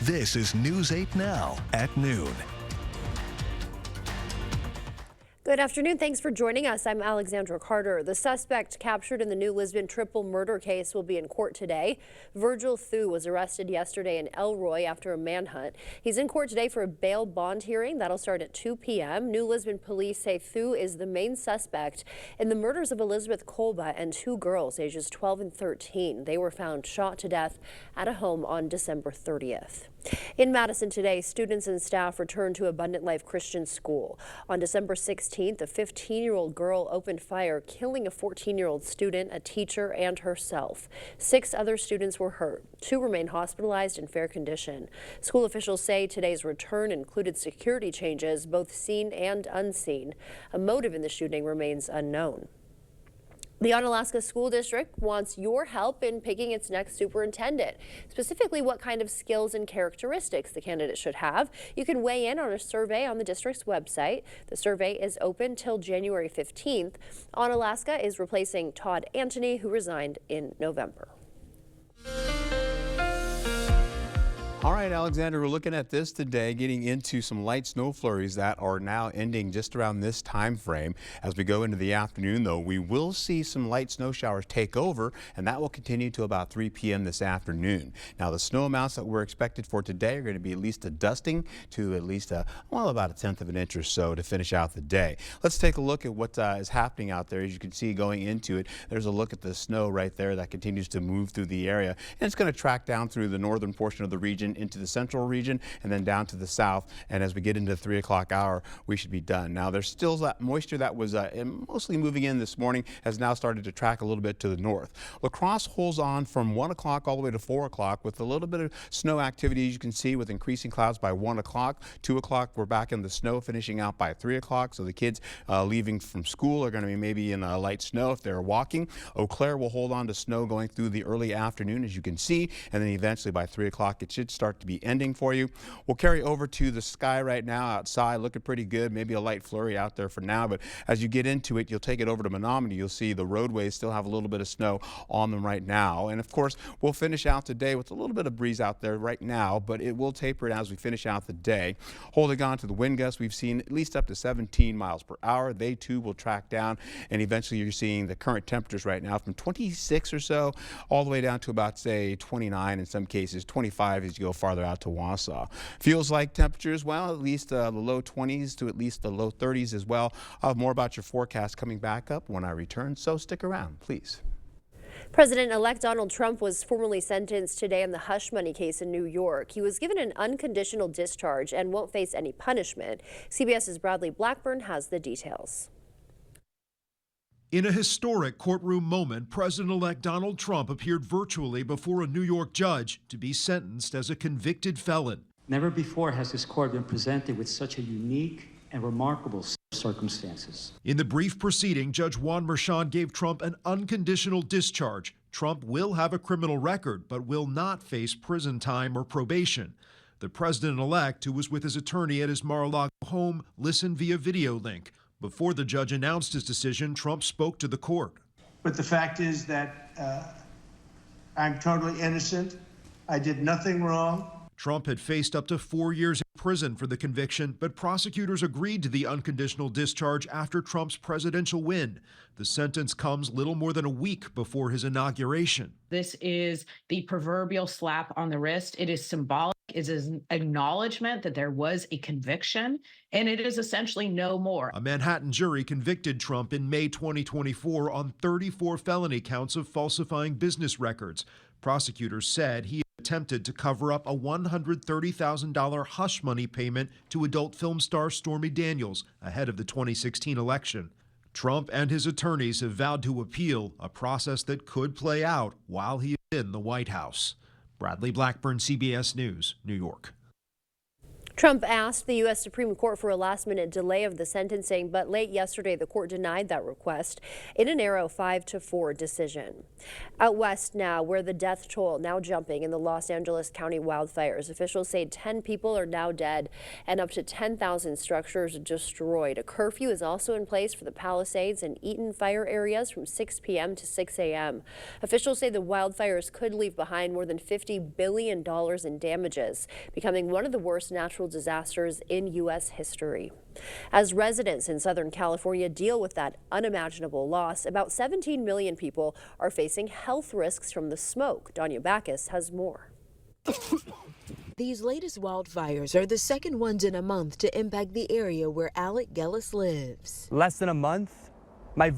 This is News 8 Now at noon. Good afternoon. Thanks for joining us. I'm Alexandra Carter. The suspect captured in the New Lisbon triple murder case will be in court today. Virgil Thu was arrested yesterday in Elroy after a manhunt. He's in court today for a bail bond hearing. That'll start at 2 p.m. New Lisbon police say Thu is the main suspect in the murders of Elizabeth Kolba and two girls ages 12 and 13. They were found shot to death at a home on December 30th. In Madison today, students and staff returned to Abundant Life Christian School. On December 16th, a 15-year-old girl opened fire, killing a 14-year-old student, a teacher, and herself. 6 other students were hurt. 2 remain hospitalized in fair condition. School officials say today's return included security changes, both seen and unseen. A motive in the shooting remains unknown. The Onalaska School District wants your help in picking its next superintendent. Specifically, what kind of skills and characteristics the candidate should have. You can weigh in on a survey on the district's website. The survey is open till January 15th. Onalaska is replacing Todd Antony, who resigned in November. All right, Alexander, we're looking at this today, getting into some light snow flurries that are now ending just around this time frame. As we go into the afternoon, though, we will see some light snow showers take over, and that will continue to about 3 p.m. this afternoon. Now, the snow amounts that we're expected for today are going to be at least a dusting to at least about 1/10 of an inch or so to finish out the day. Let's take a look at what is happening out there. As you can see going into it, there's a look at the snow right there that continues to move through the area, and it's going to track down through the northern portion of the region into the central region and then down to the south. And as we get into the 3 o'clock hour, we should be done. Now, there's still that moisture that was mostly moving in this morning has now started to track a little bit to the north. La Crosse holds on from 1 o'clock all the way to 4 o'clock with a little bit of snow activity, as you can see, with increasing clouds by 1 o'clock. 2 o'clock, we're back in the snow, finishing out by 3 o'clock. So the kids leaving from school are going to be maybe in light snow if they're walking. Eau Claire will hold on to snow going through the early afternoon, as you can see, and then eventually by 3 o'clock it should start to be ending for you. We'll carry over to the sky right now outside, looking pretty good. Maybe a light flurry out there for now, but as you get into it, you'll take it over to Menominee. You'll see the roadways still have a little bit of snow on them right now. And of course, we'll finish out today with a little bit of breeze out there right now, but it will taper it as we finish out the day. Holding on to the wind gusts, we've seen at least up to 17 miles per hour. They too will track down, and eventually you're seeing the current temperatures right now from 26 or so all the way down to about, say, 29, in some cases 25 as you go farther out to Wausau. Feels like temperatures, well, at least the low 20s to at least the low 30s as well. I'll have more about your forecast coming back up when I return, so stick around, please. President-elect Donald Trump was formally sentenced today in the hush money case in New York. He was given an unconditional discharge and won't face any punishment. CBS's Bradley Blackburn has the details. In a historic courtroom moment, President-elect Donald Trump appeared virtually before a New York judge to be sentenced as a convicted felon. Never before has this court been presented with such a unique and remarkable circumstances. In the brief proceeding, Judge Juan Merchan gave Trump an unconditional discharge. Trump will have a criminal record, but will not face prison time or probation. The president-elect, who was with his attorney at his Mar-a-Lago home, listened via video link. Before the judge announced his decision, Trump spoke to the court. But the fact is that I'm totally innocent. I did nothing wrong. Trump had faced up to 4 years in prison for the conviction, but prosecutors agreed to the unconditional discharge after Trump's presidential win. The sentence comes little more than a week before his inauguration. This is the proverbial slap on the wrist. It is symbolic. It is an acknowledgement that there was a conviction, and it is essentially no more. A Manhattan jury convicted Trump in May 2024 on 34 felony counts of falsifying business records. Prosecutors said he attempted to cover up a $130,000 hush money payment to adult film star Stormy Daniels ahead of the 2016 election. Trump and his attorneys have vowed to appeal, a process that could play out while he is in the White House. Bradley Blackburn, CBS News, New York. Trump asked the U.S. Supreme Court for a last-minute delay of the sentencing, but late yesterday the court denied that request in a narrow 5-4 decision. Out west now, where the death toll now jumping in the Los Angeles County wildfires. Officials say 10 people are now dead and up to 10,000 structures destroyed. A curfew is also in place for the Palisades and Eaton fire areas from 6 p.m. to 6 a.m. Officials say the wildfires could leave behind more than $50 billion in damages, becoming one of the worst natural disasters in U.S. history. As residents in Southern California deal with that unimaginable loss, about 17 million people are facing health risks from the smoke. Danya Backus has more. These latest wildfires are the second ones in a month to impact the area where Alec Gellis lives. Less than a month, my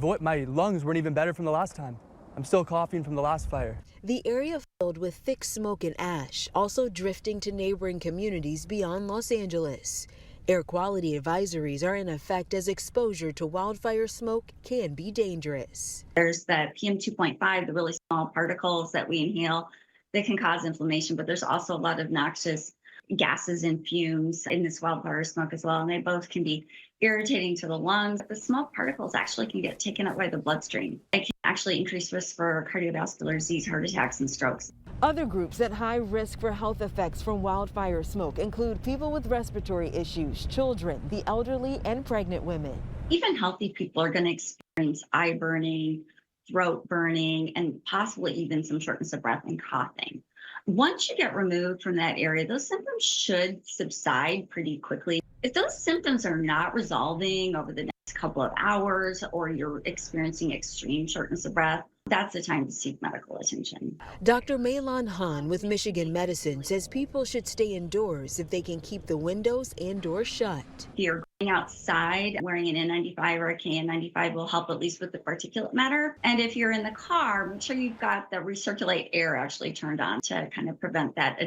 lungs weren't even better from the last time. I'm still coughing from the last fire. The area filled with thick smoke and ash, also drifting to neighboring communities beyond Los Angeles. Air quality advisories are in effect as exposure to wildfire smoke can be dangerous. There's the PM 2.5, the really small particles that we inhale that can cause inflammation, but there's also a lot of noxious gases and fumes in this wildfire smoke as well, and they both can be irritating to the lungs. The smoke particles actually can get taken up by the bloodstream. It can actually increase risk for cardiovascular disease, heart attacks, and strokes. Other groups at high risk for health effects from wildfire smoke include people with respiratory issues, children, the elderly, and pregnant women. Even healthy people are going to experience eye burning, throat burning, and possibly even some shortness of breath and coughing. Once you get removed from that area, those symptoms should subside pretty quickly. If those symptoms are not resolving over the next couple of hours, or you're experiencing extreme shortness of breath, that's the time to seek medical attention. Dr. Maylon Han with Michigan Medicine says people should stay indoors if they can keep the windows and doors shut. If you're going outside, wearing an N95 or a KN95 will help at least with the particulate matter. And if you're in the car, make sure you've got the recirculate air actually turned on to kind of prevent that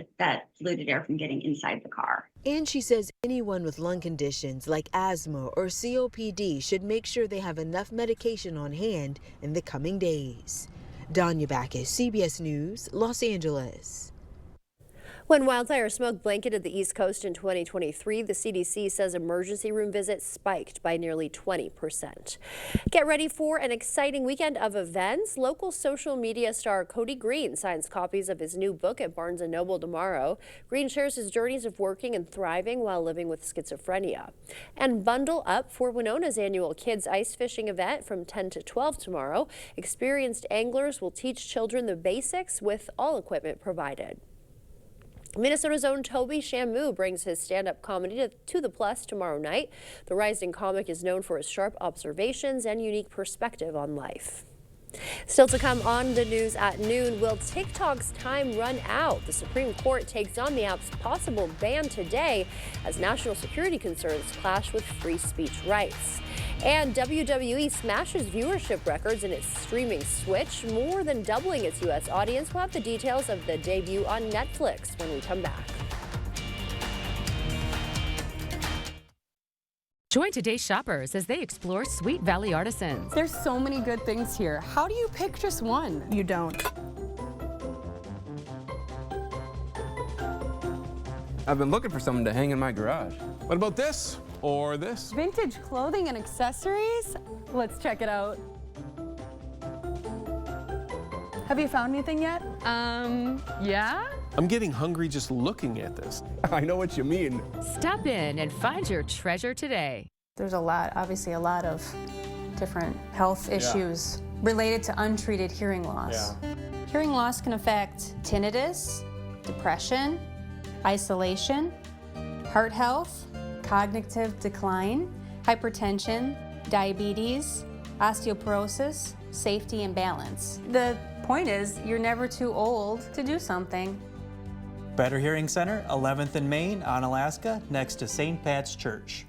polluted air from getting inside the car. And she says anyone with lung conditions like asthma or COPD should make sure they have enough medication on hand in the coming days. Danya Backus, CBS News, Los Angeles. When wildfire smoke blanketed the East Coast in 2023, the CDC says emergency room visits spiked by nearly 20%. Get ready for an exciting weekend of events. Local social media star Cody Green signs copies of his new book at Barnes & Noble tomorrow. Green shares his journeys of working and thriving while living with schizophrenia. And bundle up for Winona's annual Kids Ice Fishing event from 10 to 12 tomorrow. Experienced anglers will teach children the basics with all equipment provided. Minnesota's own Toby Shamu brings his stand-up comedy to the Plus tomorrow night. The rising comic is known for his sharp observations and unique perspective on life. Still to come on the news at noon, will TikTok's time run out? The Supreme Court takes on the app's possible ban today as national security concerns clash with free speech rights. And WWE smashes viewership records in its streaming switch, more than doubling its U.S. audience. We'll have the details of the debut on Netflix when we come back. Join today's shoppers as they explore Sweet Valley Artisans. There's so many good things here. How do you pick just one? You don't. I've been looking for someone to hang in my garage. What about this? Or this? Vintage clothing and accessories? Let's check it out. Have you found anything yet? Yeah? I'm getting hungry just looking at this. I know what you mean. Stop in and find your treasure today. There's obviously a lot of different health issues related to untreated hearing loss. Hearing loss can affect tinnitus, depression, isolation, heart health, cognitive decline, hypertension, diabetes, osteoporosis, safety and balance. The point is, you're never too old to do something. Better Hearing Center, 11th and Main, Onalaska, next to St. Pat's Church.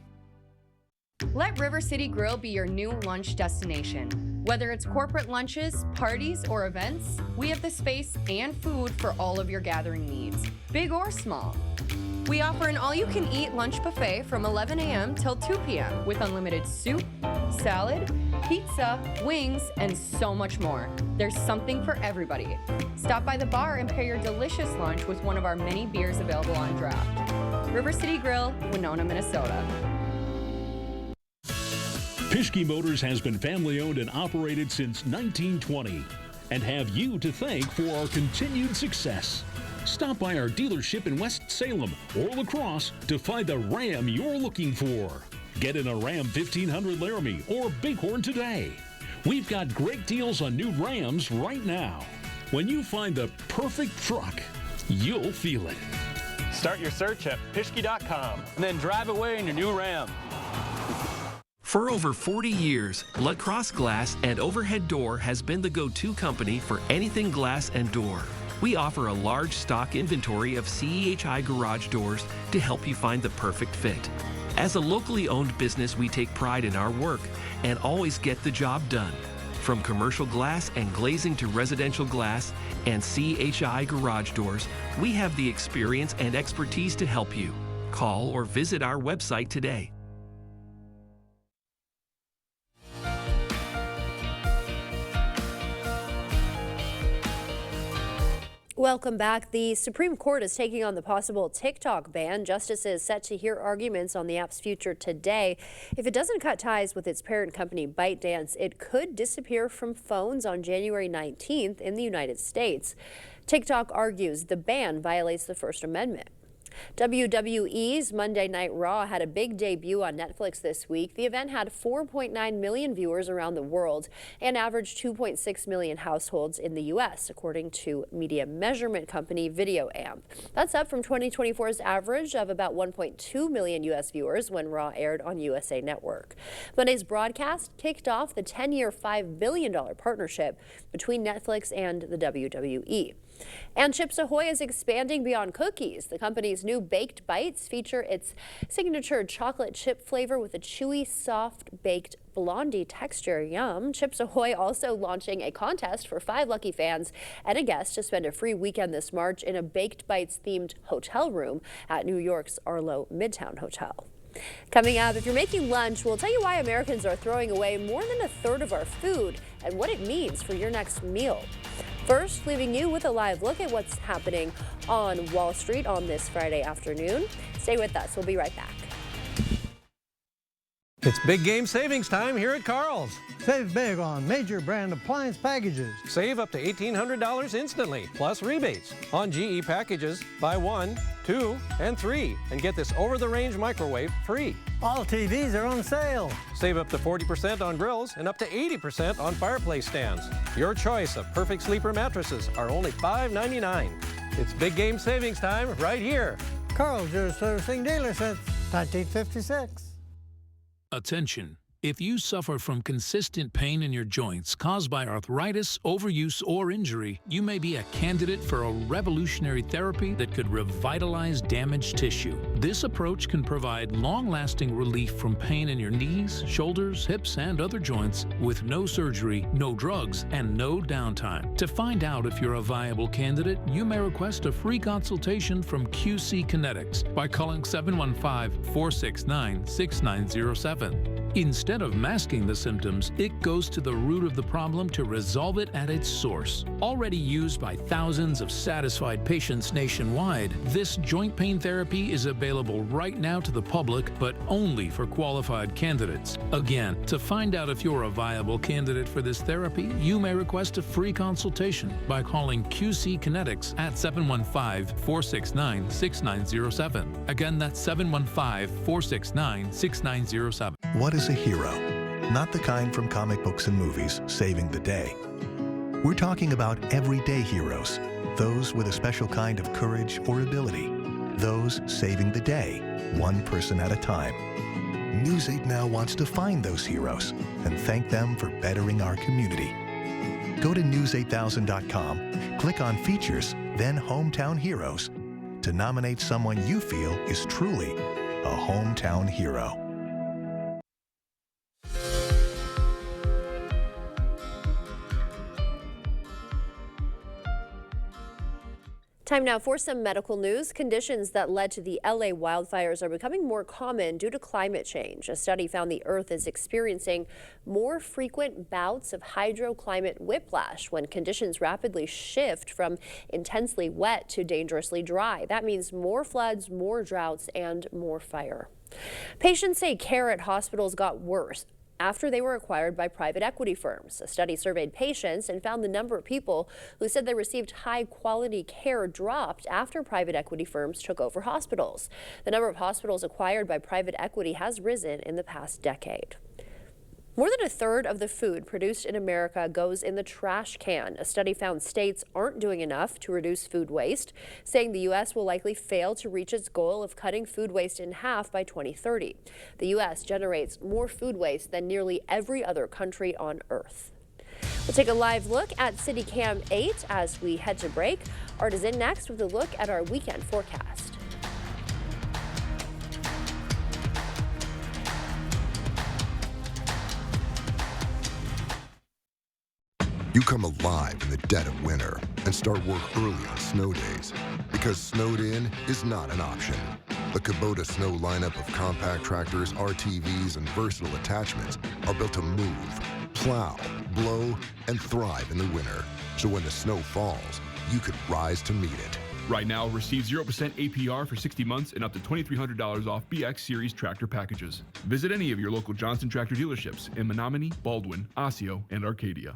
Let River City Grill be your new lunch destination. Whether it's corporate lunches, parties, or events, we have the space and food for all of your gathering needs, big or small. We offer an all-you-can-eat lunch buffet from 11 a.m. till 2 p.m. with unlimited soup, salad, pizza, wings, and so much more. There's something for everybody. Stop by the bar and pair your delicious lunch with one of our many beers available on draft. River City Grill, Winona, Minnesota. Pischke Motors has been family-owned and operated since 1920 and have you to thank for our continued success. Stop by our dealership in West Salem or La Crosse to find the Ram you're looking for. Get in a Ram 1500 Laramie or Bighorn today. We've got great deals on new Rams right now. When you find the perfect truck, you'll feel it. Start your search at Pischke.com and then drive away in your new Ram. For over 40 years, La Crosse Glass and Overhead Door has been the go-to company for anything glass and door. We offer a large stock inventory of CEHI garage doors to help you find the perfect fit. As a locally owned business, we take pride in our work and always get the job done. From commercial glass and glazing to residential glass and CHI garage doors, we have the experience and expertise to help you. Call or visit our website today. Welcome back. The Supreme Court is taking on the possible TikTok ban. Justices set to hear arguments on the app's future today. If it doesn't cut ties with its parent company ByteDance, it could disappear from phones on January 19th in the United States. TikTok argues the ban violates the First Amendment. WWE's Monday Night Raw had a big debut on Netflix this week. The event had 4.9 million viewers around the world and averaged 2.6 million households in the U.S., according to media measurement company VideoAmp. That's up from 2024's average of about 1.2 million U.S. viewers when Raw aired on USA Network. Monday's broadcast kicked off the 10-year, $5 billion partnership between Netflix and the WWE. And Chips Ahoy is expanding beyond cookies. The company's new baked bites feature its signature chocolate chip flavor with a chewy, soft baked blondie texture. Yum. Chips Ahoy also launching a contest for 5 lucky fans and a guest to spend a free weekend this March in a Baked Bites themed hotel room at New York's Arlo Midtown Hotel. Coming up, if you're making lunch, we'll tell you why Americans are throwing away more than a third of our food and what it means for your next meal. First, leaving you with a live look at what's happening on Wall Street on this Friday afternoon. Stay with us. We'll be right back. It's big game savings time here at Carl's. Save big on major brand appliance packages. Save up to $1,800 instantly, plus rebates. On GE packages, buy 1, 2, and 3, and get this over-the-range microwave free. All TVs are on sale. Save up to 40% on grills and up to 80% on fireplace stands. Your choice of Perfect Sleeper mattresses are only $5.99. It's big game savings time right here. Carl's, your servicing dealer since 1956. Attention. If you suffer from consistent pain in your joints caused by arthritis, overuse, or injury, you may be a candidate for a revolutionary therapy that could revitalize damaged tissue. This approach can provide long-lasting relief from pain in your knees, shoulders, hips, and other joints with no surgery, no drugs, and no downtime. To find out if you're a viable candidate, you may request a free consultation from QC Kinetics by calling 715-469-6907. Instead of masking the symptoms, it goes to the root of the problem to resolve it at its source. Already used by thousands of satisfied patients nationwide, this joint pain therapy is available right now to the public, but only for qualified candidates. Again, to find out if you're a viable candidate for this therapy, you may request a free consultation by calling QC Kinetics at 715-469-6907. Again, that's 715-469-6907. What is a hero? Not the kind from comic books and movies saving the day. We're talking about everyday heroes, those with a special kind of courage or ability, those saving the day, one person at a time. News 8 Now wants to find those heroes and thank them for bettering our community. Go to news8000.com, click on Features, then Hometown Heroes to nominate someone you feel is truly a hometown hero. Time now for some medical news. Conditions that led to the LA wildfires are becoming more common due to climate change. A study found the Earth is experiencing more frequent bouts of hydroclimate whiplash when conditions rapidly shift from intensely wet to dangerously dry. That means more floods, more droughts, and more fire. Patients say care at hospitals got worse after they were acquired by private equity firms. A study surveyed patients and found the number of people who said they received high-quality care dropped after private equity firms took over hospitals. The number of hospitals acquired by private equity has risen in the past decade. More than a third of the food produced in America goes in the trash can. A study found states aren't doing enough to reduce food waste, saying the U.S. will likely fail to reach its goal of cutting food waste in half by 2030. The U.S. generates more food waste than nearly every other country on Earth. We'll take a live look at CityCam 8 as we head to break. Art is in next with a look at our weekend forecast. You come alive in the dead of winter and start work early on snow days because snowed in is not an option. The Kubota Snow lineup of compact tractors, RTVs, and versatile attachments are built to move, plow, blow, and thrive in the winter. So when the snow falls, you could rise to meet it. Right now, receive 0% APR for 60 months and up to $2,300 off BX Series tractor packages. Visit any of your local Johnson Tractor dealerships in Menominee, Baldwin, Osseo, and Arcadia.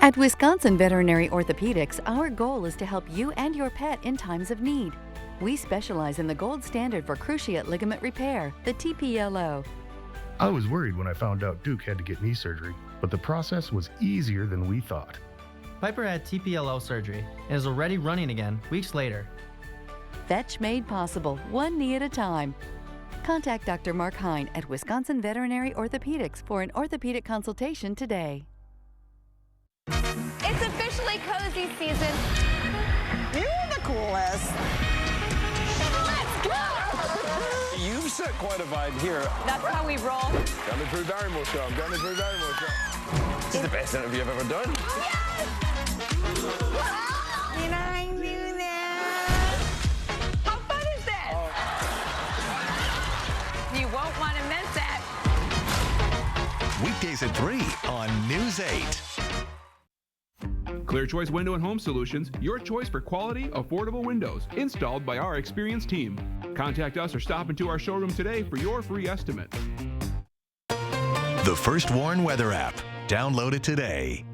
At Wisconsin Veterinary Orthopedics, our goal is to help you and your pet in times of need. We specialize in the gold standard for cruciate ligament repair, the TPLO. I was worried when I found out Duke had to get knee surgery, but the process was easier than we thought. Piper had TPLO surgery and is already running again weeks later. Fetch made possible, one knee at a time. Contact Dr. Mark Hine at Wisconsin Veterinary Orthopedics for an orthopedic consultation today. It's officially cozy season. You're the coolest. Let's go! You've set quite a vibe here. That's how we roll. Down the Drew Barrymore show. I'm down the Drew Barrymore show. This is the best interview I've ever done. Yes! Can I do that? How fun is this? You won't want to miss it. Weekdays at 3 on News 8. Clear Choice Window and Home Solutions, your choice for quality, affordable windows, installed by our experienced team. Contact us or stop into our showroom today for your free estimate. The First Warn Weather app. Download it today.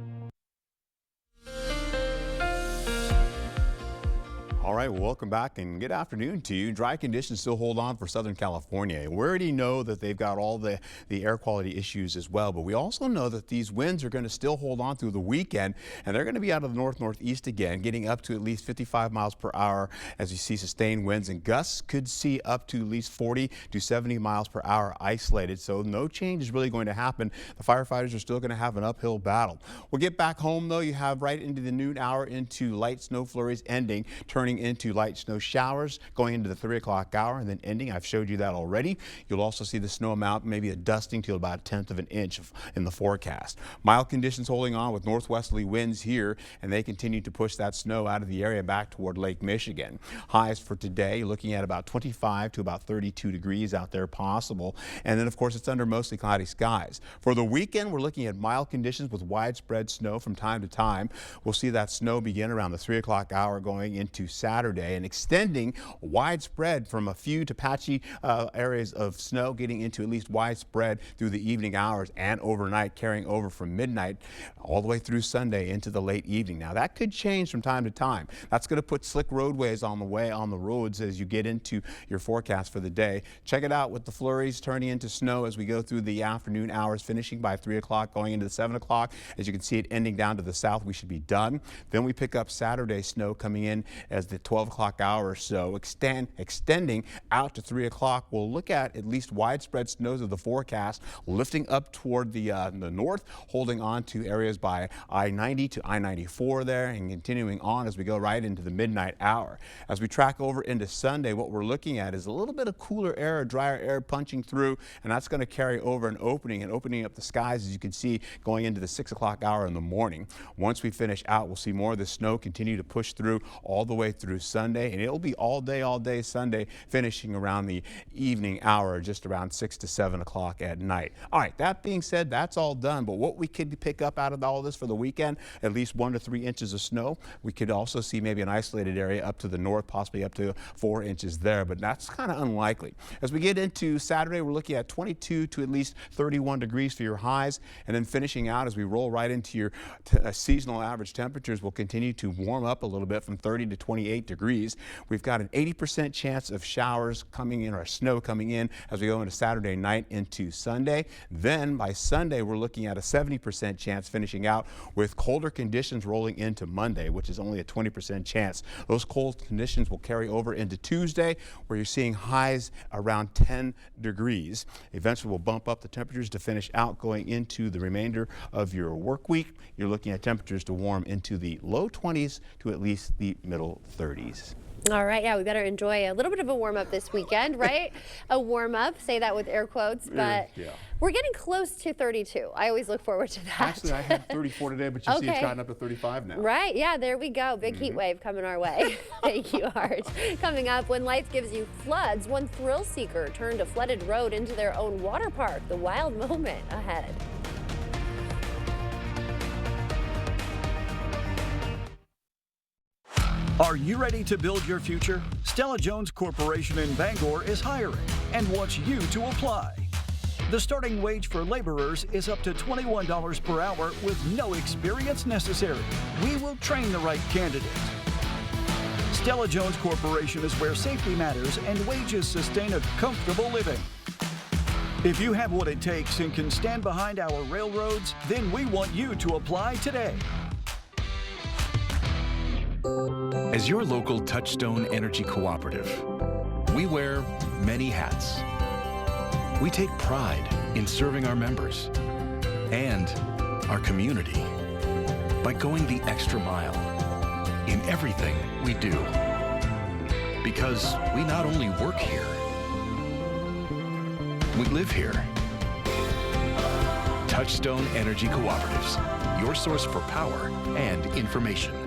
All right, well, welcome back and good afternoon to you. Dry conditions still hold on for Southern California. We already know that they've got all the air quality issues as well, but we also know that these winds are going to still hold on through the weekend, and they're going to be out of the north-northeast again, getting up to at least 55 miles per hour as you see sustained winds, and gusts could see up to at least 40 to 70 miles per hour isolated, so no change is really going to happen. The firefighters are still going to have an uphill battle. We'll get back home, though. You have right into the noon hour into light snow flurries ending, turning into light snow showers going into the 3 o'clock hour and then ending. I've showed you that already. You'll also see the snow amount, maybe a dusting to about 1/10 of an inch in the forecast. Mild conditions holding on with northwesterly winds here, and they continue to push that snow out of the area back toward Lake Michigan. Highs for today, looking at about 25 to about 32 degrees out there possible. And then, of course, it's under mostly cloudy skies. For the weekend, we're looking at mild conditions with widespread snow from time to time. We'll see that snow begin around the 3 o'clock hour going into 6 Saturday and extending widespread from a few to patchy areas of snow, getting into at least widespread through the evening hours and overnight, carrying over from midnight all the way through Sunday into the late evening. Now that could change from time to time. That's going to put slick roadways on the roads as you get into your forecast for the day. Check it out with the flurries turning into snow as we go through the afternoon hours, finishing by 3 o'clock, going into the 7 o'clock. As you can see it ending down to the south, we should be done. Then we pick up Saturday snow coming in as the 12 o'clock hour or so, extending out to 3 o'clock. We'll look at least widespread snows of the forecast, lifting up toward the north, holding on to areas by I-90 to I-94 there, and continuing on as we go right into the midnight hour. As we track over into Sunday, what we're looking at is a little bit of cooler air, drier air punching through, and that's going to carry over and opening up the skies, as you can see, going into the 6 o'clock hour in the morning. Once we finish out, we'll see more of the snow continue to push through all the way through Sunday, and it'll be all day Sunday, finishing around the evening hour, just around 6 to 7 o'clock at night. All right, that being said, that's all done, but what we could pick up out of all this for the weekend, at least 1 to 3 inches of snow. We could also see maybe an isolated area up to the north, possibly up to 4 inches there, but that's kind of unlikely. As we get into Saturday, we're looking at 22 to at least 31 degrees for your highs, and then finishing out as we roll right into your seasonal average temperatures will continue to warm up a little bit from 30 to 28 degrees. We've got an 80% chance of showers coming in, or snow coming in, as we go into Saturday night into Sunday. Then by Sunday, we're looking at a 70% chance, finishing out with colder conditions rolling into Monday, which is only a 20% chance. Those cold conditions will carry over into Tuesday, where you're seeing highs around 10 degrees. Eventually, we'll bump up the temperatures to finish out going into the remainder of your work week. You're looking at temperatures to warm into the low 20s to at least the middle 30s. All right, yeah, we better enjoy a little bit of a warm-up this weekend, right? A warm-up, say that with air quotes, but yeah. We're getting close to 32. I always look forward to that. Actually, I had 34 today, but you see it's gotten up to 35 now. Right, yeah, there we go. Big heat wave coming our way. Thank you, Art. Coming up, when life gives you floods, one thrill seeker turned a flooded road into their own water park. The wild moment ahead. Are you ready to build your future? Stella-Jones Corporation in Bangor is hiring and wants you to apply. The starting wage for laborers is up to $21 per hour with no experience necessary. We will train the right candidate. Stella-Jones Corporation is where safety matters and wages sustain a comfortable living. If you have what it takes and can stand behind our railroads, then we want you to apply today. As your local Touchstone Energy Cooperative, we wear many hats. We take pride in serving our members and our community by going the extra mile in everything we do. Because we not only work here, we live here. Touchstone Energy Cooperatives, your source for power and information.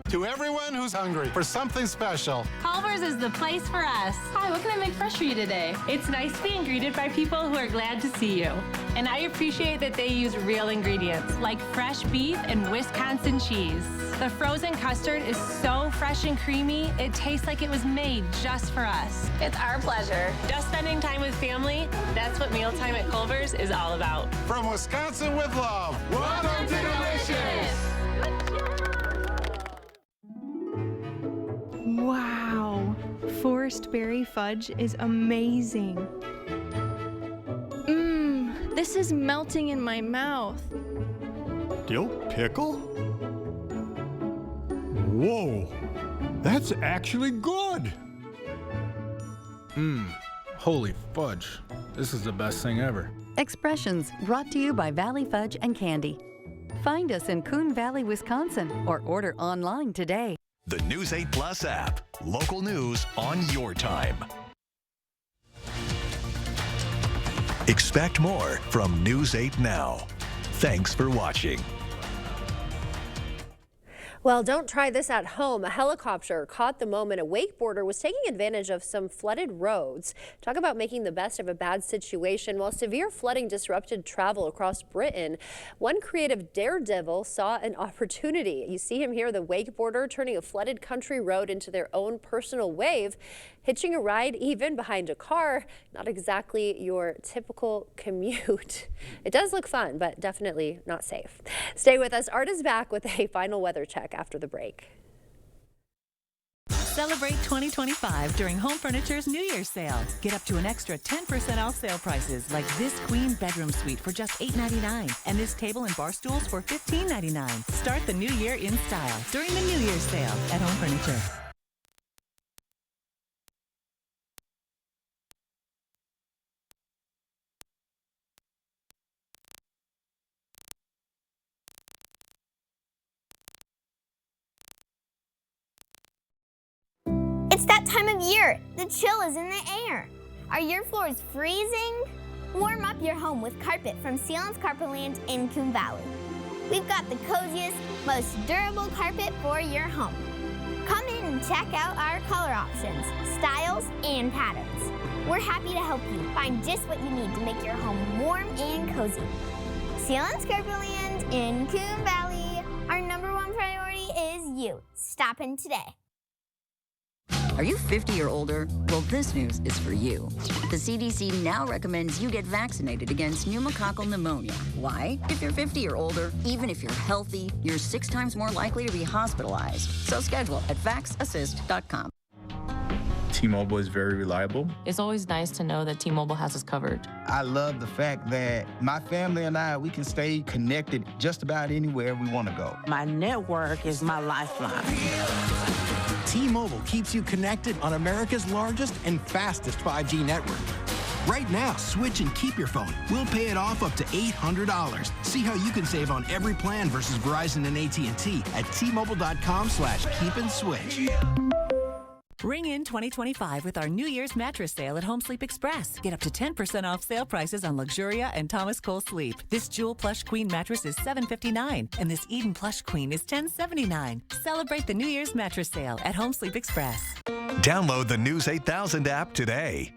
To everyone who's hungry for something special, Culver's is the place for us. Hi, what can I make fresh for you today? It's nice being greeted by people who are glad to see you. And I appreciate that they use real ingredients, like fresh beef and Wisconsin cheese. The frozen custard is so fresh and creamy, it tastes like it was made just for us. It's our pleasure. Just spending time with family, that's what mealtime at Culver's is all about. From Wisconsin with love, welcome to Delicious! Wow, Forest Berry Fudge is amazing. This is melting in my mouth. Dill pickle? Whoa, that's actually good. Holy fudge. This is the best thing ever. Expressions brought to you by Valley Fudge and Candy. Find us in Coon Valley, Wisconsin, or order online today. The News 8 Plus app. Local news on your time. Expect more from News 8 Now. Thanks for watching. Well, don't try this at home. A helicopter caught the moment a wakeboarder was taking advantage of some flooded roads. Talk about making the best of a bad situation. While severe flooding disrupted travel across Britain, one creative daredevil saw an opportunity. You see him here, the wakeboarder turning a flooded country road into their own personal wave, hitching a ride even behind a car. Not exactly your typical commute. It does look fun, but definitely not safe. Stay with us. Art is back with a final weather check after the break. Celebrate 2025 during Home Furniture's New Year's sale. Get up to an extra 10% off sale prices like this queen bedroom suite for just $8.99 and this table and bar stools for $15.99. Start the new year in style during the New Year's sale at Home Furniture. It's that time of year. The chill is in the air. Are your floors freezing? Warm up your home with carpet from Sealands Carpetland in Coon Valley. We've got the coziest, most durable carpet for your home. Come in and check out our color options, styles, and patterns. We're happy to help you find just what you need to make your home warm and cozy. Sealands Carpetland in Coon Valley. Our #1 priority is you. Stop in today. Are you 50 or older? Well, this news is for you. The CDC now recommends you get vaccinated against pneumococcal pneumonia. Why? If you're 50 or older, even if you're healthy, you're 6 times more likely to be hospitalized. So schedule at vaxassist.com. T-Mobile is very reliable. It's always nice to know that T-Mobile has us covered. I love the fact that my family and I, we can stay connected just about anywhere we want to go. My network is my lifeline. T-Mobile keeps you connected on America's largest and fastest 5G network. Right now, switch and keep your phone. We'll pay it off up to $800. See how you can save on every plan versus Verizon and AT&T at T-Mobile.com/keep-and-switch. Ring in 2025 with our New Year's mattress sale at Home Sleep Express. Get up to 10% off sale prices on Luxuria and Thomas Cole Sleep. This Jewel Plush Queen mattress is $759, and this Eden Plush Queen is $1079. Celebrate the New Year's mattress sale at Home Sleep Express. Download the News 8000 app today.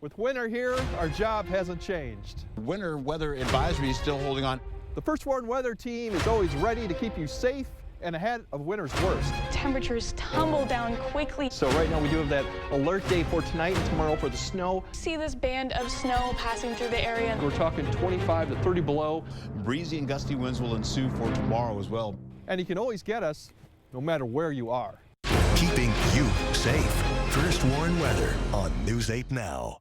With winter here, our job hasn't changed. Winter weather advisory is still holding on. The First Warn Weather Team is always ready to keep you safe and ahead of winter's worst. Temperatures tumble down quickly. So right now we do have that alert day for tonight and tomorrow for the snow. See this band of snow passing through the area. We're talking 25 to 30 below. Breezy and gusty winds will ensue for tomorrow as well. And you can always get us no matter where you are. Keeping you safe. First Warn Weather on News 8 Now.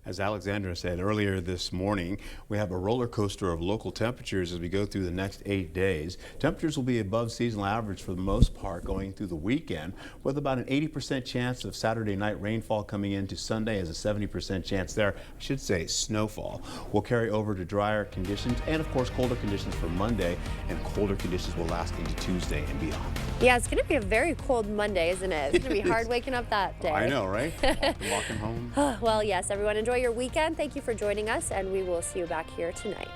As Alexandra said earlier this morning, we have a roller coaster of local temperatures as we go through the next 8 days. Temperatures will be above seasonal average for the most part going through the weekend, with about an 80% chance of Saturday night rainfall coming into Sunday, as a 70% chance there. I should say snowfall will carry over to drier conditions and, of course, colder conditions for Monday, and colder conditions will last into Tuesday and beyond. Yeah, it's going to be a very cold Monday, isn't it? It's going to be hard waking up that day. I know, right? Walking home. Well, yes, everyone, enjoy your weekend. Thank you for joining us, and we will see you back here tonight.